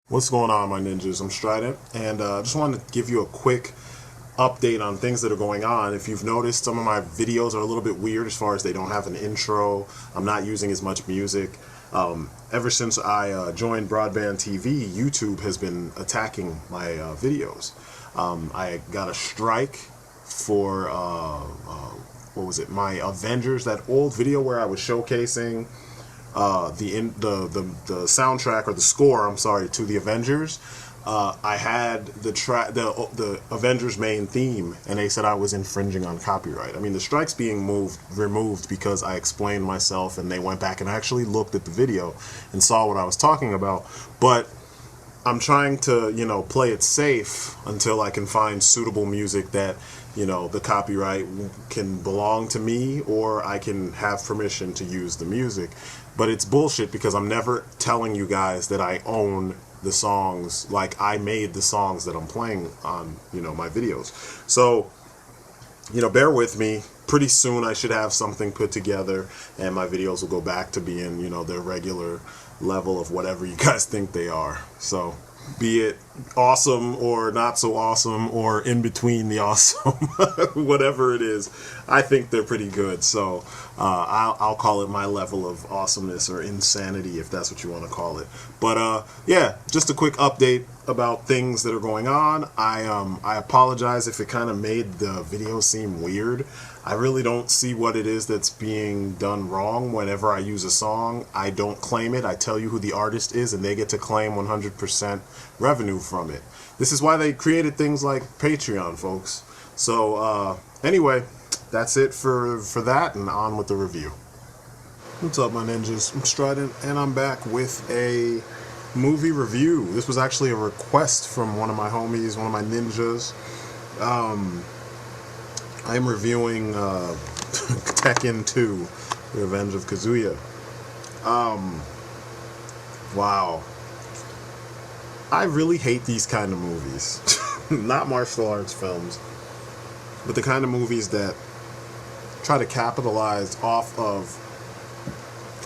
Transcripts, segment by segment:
What's going on, my ninjas? I'm Strident, and I just wanted to give you a quick update on things that are going on. If you've noticed, some of my videos are a little bit weird as far as they don't have an intro. I'm not using as much music. Ever since I joined Broadband TV, YouTube has been attacking my videos. I got a strike for what was it? My Avengers, that old video where I was showcasing the soundtrack, or the score, I'm sorry, to the Avengers. I had the Avengers main theme, and they said I was infringing on copyright. I mean, the strike's being removed because I explained myself, and they went back and actually looked at the video and saw what I was talking about. But I'm trying to, play it safe until I can find suitable music that, the copyright can belong to me, or I can have permission to use the music. But it's bullshit because I'm never telling you guys that I own the songs, like I made the songs that I'm playing on, my videos. So, bear with me. Pretty soon I should have something put together, and my videos will go back to being, their regular level of whatever you guys think they are. So, be it awesome or not so awesome, or in between the awesome, whatever it is, I think they're pretty good. So I'll call it my level of awesomeness or insanity, if that's what you want to call it. But yeah, just a quick update about things that are going on. I apologize if it kind of made the video seem weird. I really don't see what it is that's being done wrong. Whenever I use a song, I don't claim it. I tell you who the artist is, and they get to claim 100% revenue from it. This is why they created things like Patreon, folks. So anyway, that's it for that, and on with the review. What's up, my ninjas? I'm Strident, and I'm back with a movie review. This was actually a request from one of my homies, one of my ninjas. I'm reviewing Tekken 2, The Revenge of Kazuya. Wow. I really hate these kind of movies. Not martial arts films, but the kind of movies that try to capitalize off of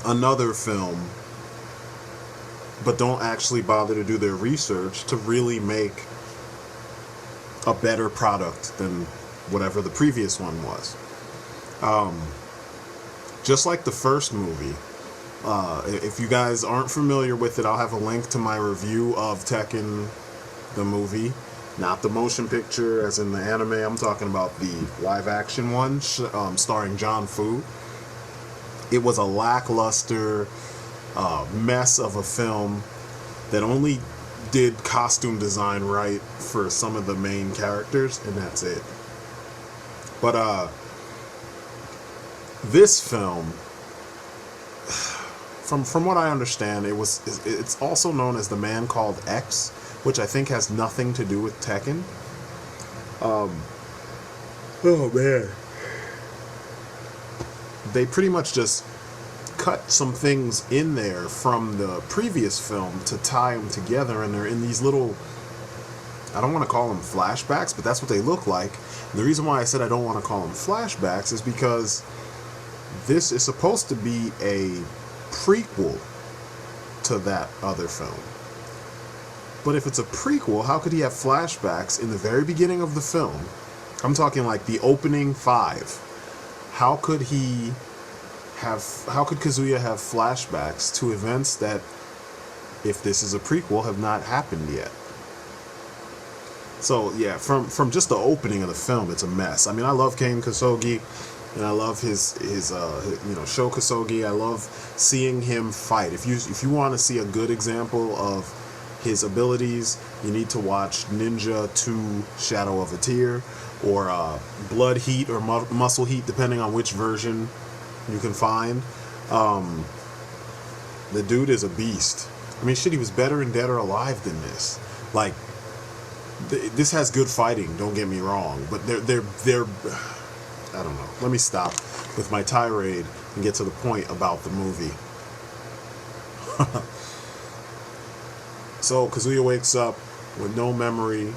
another film, but don't actually bother to do their research to really make a better product than whatever the previous one was. Just like the first movie, if you guys aren't familiar with it, I'll have a link to my review of Tekken, the movie, not the motion picture as in the anime. I'm talking about the live action one, starring John Fu. It was a lackluster mess of a film that only did costume design right for some of the main characters, and that's it. But this film, from what I understand, it's also known as The Man Called X, which I think has nothing to do with Tekken. Oh man, they pretty much just cut some things in there from the previous film to tie them together, and they're in these little, I don't want to call them flashbacks, but that's what they look like. And the reason why I said I don't want to call them flashbacks is because this is supposed to be a prequel to that other film. But if it's a prequel, how could he have flashbacks in the very beginning of the film? I'm talking like the opening 5. How could Kazuya have flashbacks to events that, if this is a prequel, have not happened yet? So yeah, from just the opening of the film, it's a mess. I mean, I love Kane Kosogi, and I love his Sho Kosogi. I love seeing him fight. If you want to see a good example of his abilities, you need to watch Ninja 2 Shadow of a Tear, or Blood Heat or Muscle Heat, depending on which version you can find. The dude is a beast. I mean, shit, he was better in Dead or Alive than this. Like, this has good fighting, don't get me wrong, but they're I don't know. Let me stop with my tirade and get to the point about the movie. So Kazuya wakes up with no memory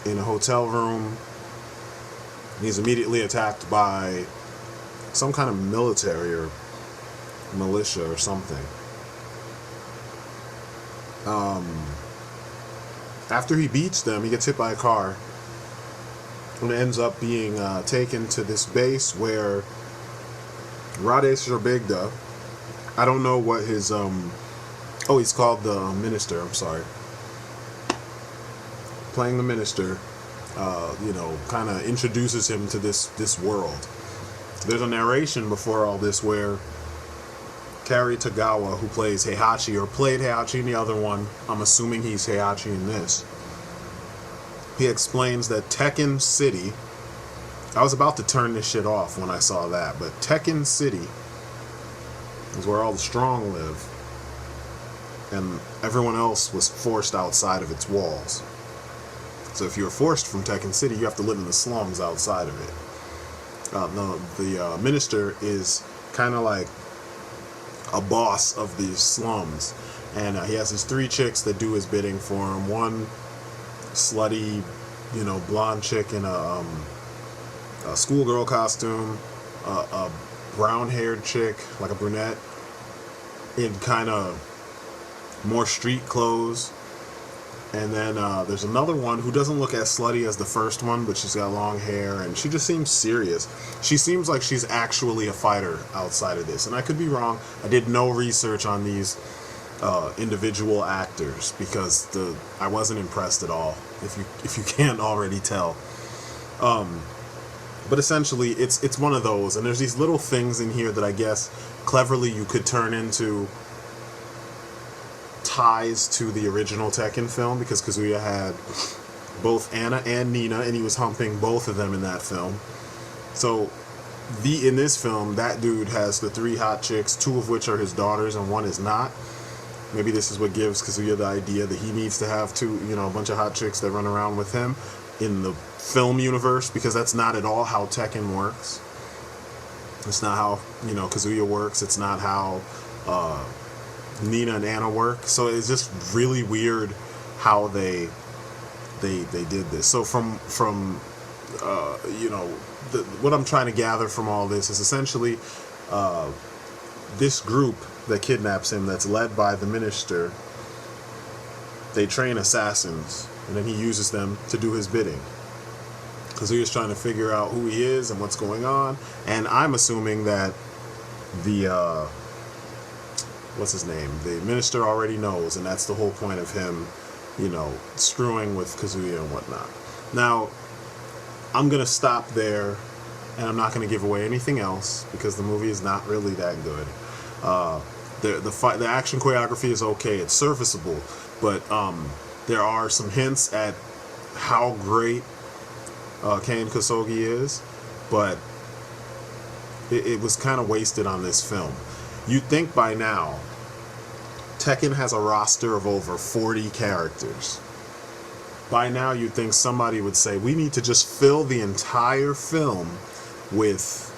in a hotel room, and he's immediately attacked by some kind of military or militia or something. After he beats them, he gets hit by a car and ends up being taken to this base where Radeshra. I don't know what his he's called the minister. I'm sorry. Playing the minister, kind of introduces him to this world. There's a narration before all this where Cary Tagawa, who plays Heihachi, or played Heihachi in the other one, I'm assuming he's Heihachi in this, he explains that Tekken City, I was about to turn this shit off when I saw that, but Tekken City is where all the strong live, and everyone else was forced outside of its walls. So if you're forced from Tekken City, you have to live in the slums outside of it. The minister is kind of like a boss of these slums, and he has his 3 chicks that do his bidding for him. One slutty, blonde chick in a schoolgirl costume, a brown-haired chick, like a brunette, in kind of more street clothes. And then there's another one who doesn't look as slutty as the first one, but she's got long hair, and she just seems serious. She seems like she's actually a fighter outside of this. And I could be wrong. I did no research on these individual actors because I wasn't impressed at all, if you can't already tell. But essentially, it's one of those. And there's these little things in here that I guess cleverly you could turn into ties to the original Tekken film, because Kazuya had both Anna and Nina, and he was humping both of them in that film. So in this film, that dude has the 3 hot chicks, 2 of which are his daughters and 1 is not. Maybe this is what gives Kazuya the idea that he needs to have a bunch of hot chicks that run around with him in the film universe, because that's not at all how Tekken works. It's not how Kazuya works. It's not how Nina and Anna work. So it's just really weird how they did this. So from what I'm trying to gather from all this is essentially this group that kidnaps him, that's led by the minister, they train assassins, and then he uses them to do his bidding. Kazuya's trying to figure out who he is and what's going on, and I'm assuming that the what's his name? The minister already knows, and that's the whole point of him, screwing with Kazuya and whatnot. Now, I'm gonna stop there, and I'm not gonna give away anything else because the movie is not really that good. The action choreography is okay; it's serviceable, but there are some hints at how great Ken Kosogi is, but it was kind of wasted on this film. You'd think by now Tekken has a roster of over 40 characters. By now you'd think somebody would say, we need to just fill the entire film with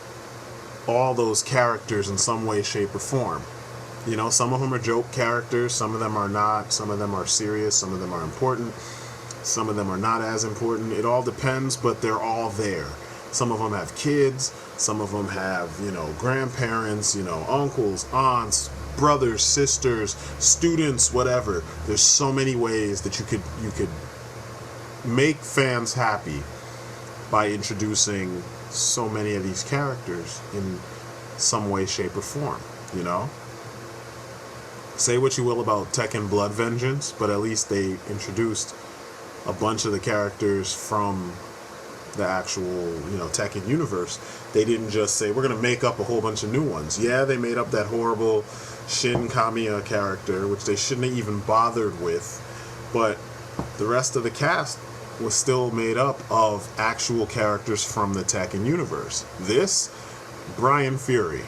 all those characters in some way, shape, or form. Some of them are joke characters, some of them are not, some of them are serious, some of them are important, some of them are not as important. It all depends, but they're all there. Some of them have kids, some of them have, grandparents, uncles, aunts, brothers, sisters, students, whatever. There's so many ways that you could make fans happy by introducing so many of these characters in some way, shape, or form, Say what you will about Tekken Blood Vengeance, but at least they introduced a bunch of the characters from the actual, Tekken universe. They didn't just say, we're going to make up a whole bunch of new ones. Yeah, they made up that horrible Shin Kamiya character, which they shouldn't have even bothered with, but the rest of the cast was still made up of actual characters from the Tekken universe. This, Brian Fury,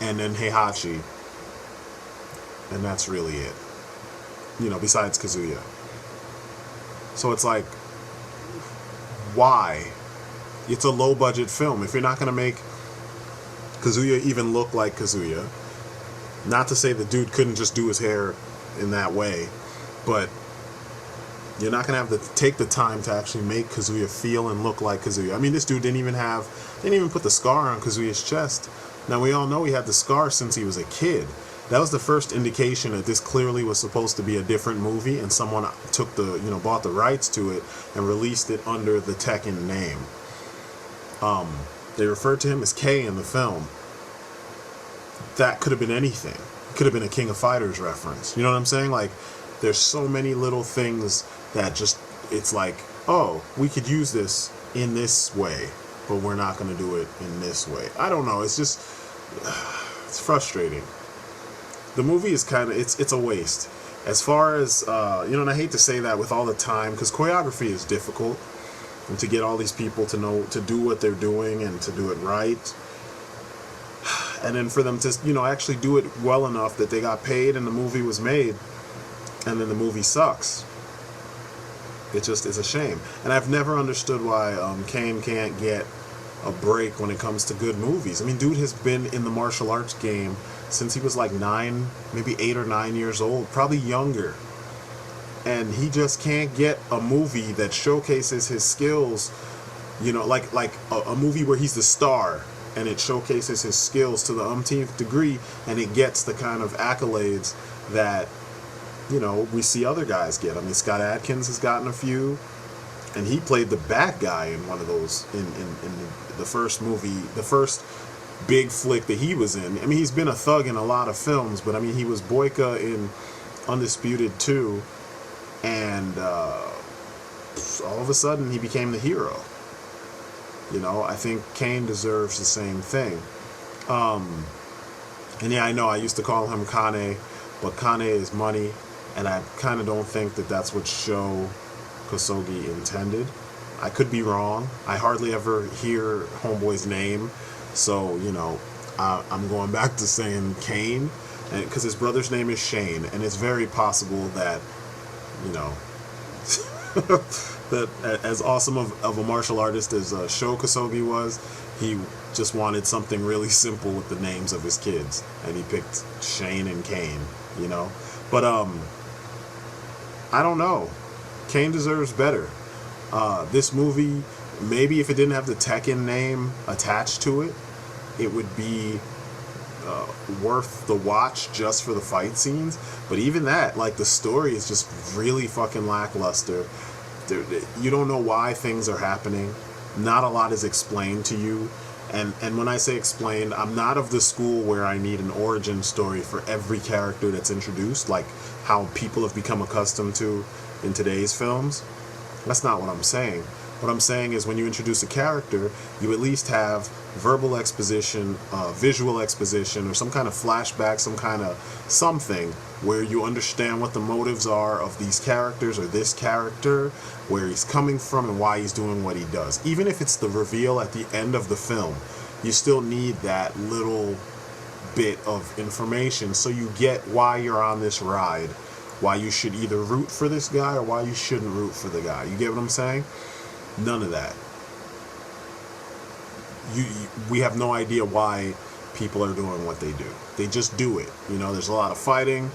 and then Heihachi, and that's really it. Besides Kazuya. So it's like, why? It's a low-budget film. If you're not going to make Kazuya even look like Kazuya, not to say the dude couldn't just do his hair in that way, but you're not going to have to take the time to actually make Kazuya feel and look like Kazuya. I mean, this dude didn't even put the scar on Kazuya's chest. Now, we all know he had the scar since he was a kid. that was the first indication that this clearly was supposed to be a different movie, and someone took the, bought the rights to it and released it under the Tekken name. They referred to him as K in the film. That could have been anything. It could have been a King of Fighters reference. You know what I'm saying? Like, there's so many little things that just, it's like, oh, we could use this in this way, but we're not going to do it in this way. I don't know. It's just, it's frustrating. The movie is kind of, it's a waste. As far as, and I hate to say that with all the time, because choreography is difficult, and to get all these people to know, to do what they're doing and to do it right. And then for them to, actually do it well enough that they got paid and the movie was made, and then the movie sucks. It's a shame. And I've never understood why Kane can't get a break when it comes to good movies. I mean, dude has been in the martial arts game since he was like 9, maybe 8 or 9 years old, probably younger. And he just can't get a movie that showcases his skills, like a movie where he's the star and it showcases his skills to the umpteenth degree, and it gets the kind of accolades that, we see other guys get. I mean, Scott Adkins has gotten a few, and he played the bad guy in one of those, in the first movie, the first big flick that he was in. I mean, he's been a thug in a lot of films, but I mean, he was Boyka in Undisputed 2, and all of a sudden he became the hero. I think Kane deserves the same thing. And yeah, I know I used to call him Kane, but Kane is money, and I kind of don't think that that's what Sho Kosugi intended. I could be wrong. I hardly ever hear Homeboy's name, so, I'm going back to saying Kane, because his brother's name is Shane, and it's very possible that, that as awesome of a martial artist as Sho Kosugi was, he just wanted something really simple with the names of his kids, and he picked Shane and Kane, But, I don't know. Kane deserves better. This movie, maybe if it didn't have the Tekken name attached to it, it would be worth the watch just for the fight scenes. But even that, like, the story is just really fucking lackluster. You don't know why things are happening. Not a lot is explained to you. And when I say explained, I'm not of the school where I need an origin story for every character that's introduced, like how people have become accustomed to in today's films. That's not what I'm saying. What I'm saying is when you introduce a character, you at least have verbal exposition, visual exposition, or some kind of flashback, some kind of something where you understand what the motives are of these characters or this character, where he's coming from and why he's doing what he does. Even if it's the reveal at the end of the film, you still need that little bit of information so you get why you're on this ride, why you should either root for this guy or why you shouldn't root for the guy. You get what I'm saying? None of that. We have no idea why people are doing what they do. They just do it. There's a lot of fighting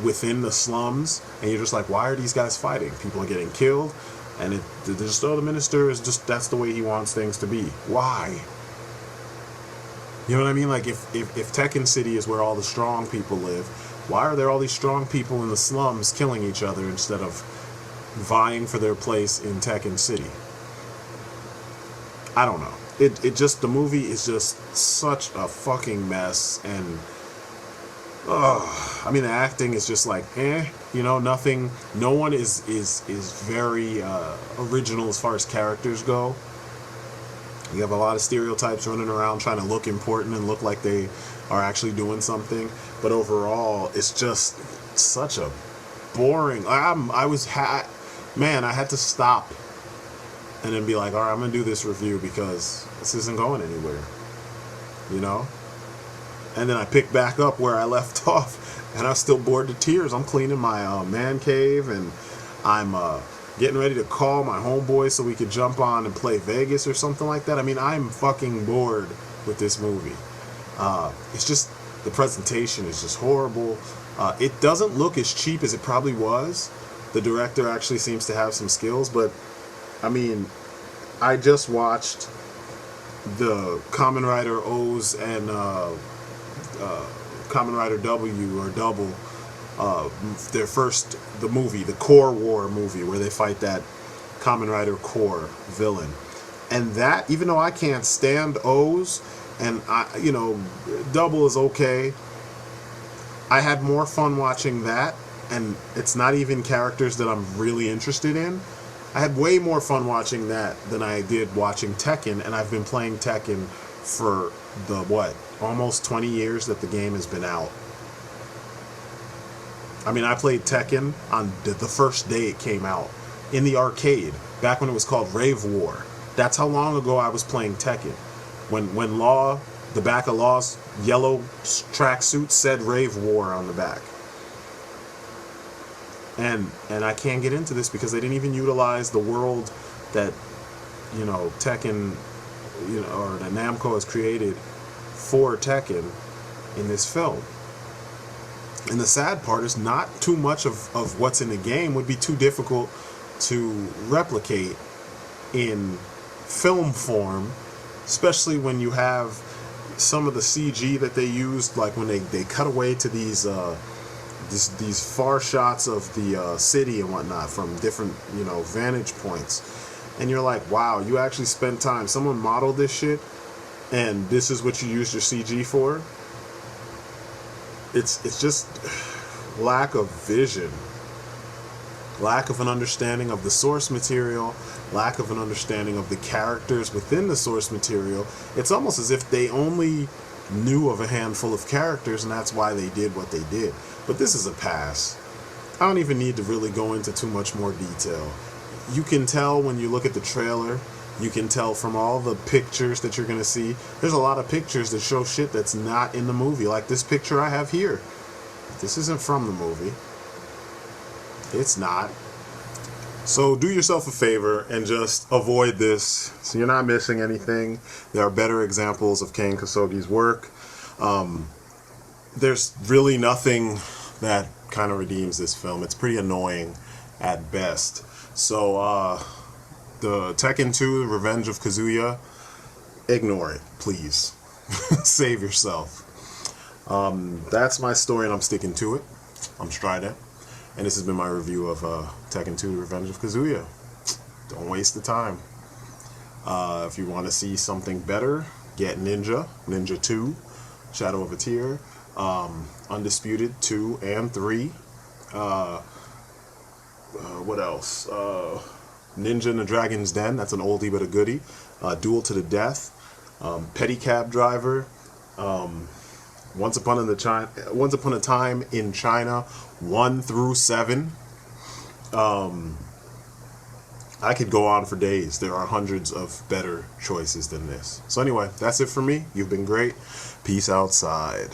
within the slums, and you're just like, why are these guys fighting? People are getting killed, and the minister is just, that's the way he wants things to be. Why? You know what I mean? Like, if Tekken City is where all the strong people live, why are there all these strong people in the slums killing each other instead of vying for their place in Tekken City? I don't know. The movie is just such a fucking mess, and I mean, the acting is just like, nothing. No one is very original as far as characters go. You have a lot of stereotypes running around trying to look important and look like they are actually doing something, but overall, it's just such a boring. I had to stop and then be like, all right, I'm gonna do this review because this isn't going anywhere, And then I picked back up where I left off, and I was still bored to tears. I'm cleaning my man cave, and I'm getting ready to call my homeboy so we could jump on and play Vegas or something like that. I mean, I'm fucking bored with this movie. It's just, the presentation is just horrible. It doesn't look as cheap as it probably was. The director actually seems to have some skills, but I mean, I just watched the Kamen Rider O's and Kamen Rider W or Double, the movie, the Core War movie, where they fight that Kamen Rider Core villain. And that, even though I can't stand O's, and Double is okay, I had more fun watching that, and it's not even characters that I'm really interested in. I had way more fun watching that than I did watching Tekken, and I've been playing Tekken for almost 20 years that the game has been out. I mean, I played Tekken on the first day it came out in the arcade, back when it was called Rave War. That's how long ago I was playing Tekken. When Law, the back of Law's yellow tracksuit said Rave War on the back. And I can't get into this because they didn't even utilize the world that, Tekken, or that Namco has created for Tekken in this film. And the sad part is not too much of what's in the game would be too difficult to replicate in film form, especially when you have some of the CG that they used, like when they cut away to these far shots of the city and whatnot from different vantage points, and you're like, wow, you actually spent time, someone modeled this shit, and this is what you used your CG for. It's just lack of vision, lack of an understanding of the source material, lack of an understanding of the characters within the source material. It's almost as if they only knew of a handful of characters, and that's why they did what they did. But this is a pass. I don't even need to really go into too much more detail. You can tell when you look at the trailer, you can tell from all the pictures that you're going to see, there's a lot of pictures that show shit that's not in the movie, like this picture I have here. This isn't from the movie. It's not. So do yourself a favor and just avoid this so you're not missing anything. There are better examples of Kane Kosugi's work. There's really nothing that kind of redeems this film. It's pretty annoying at best. So the Tekken 2, Revenge of Kazuya, ignore it, please. Save yourself. That's my story, and I'm sticking to it. I'm Strident, and this has been my review of Tekken 2, Revenge of Kazuya. Don't waste the time. If you want to see something better, get Ninja 2, Shadow of a Tear, Undisputed 2 and 3. What else? Ninja in the Dragon's Den, that's an oldie but a goodie. Duel to the Death, Pedicab Driver, Once Upon a Time in China 1 through 7. I could go on for days. There are hundreds of better choices than this. So anyway, that's it for me. You've been great. Peace outside.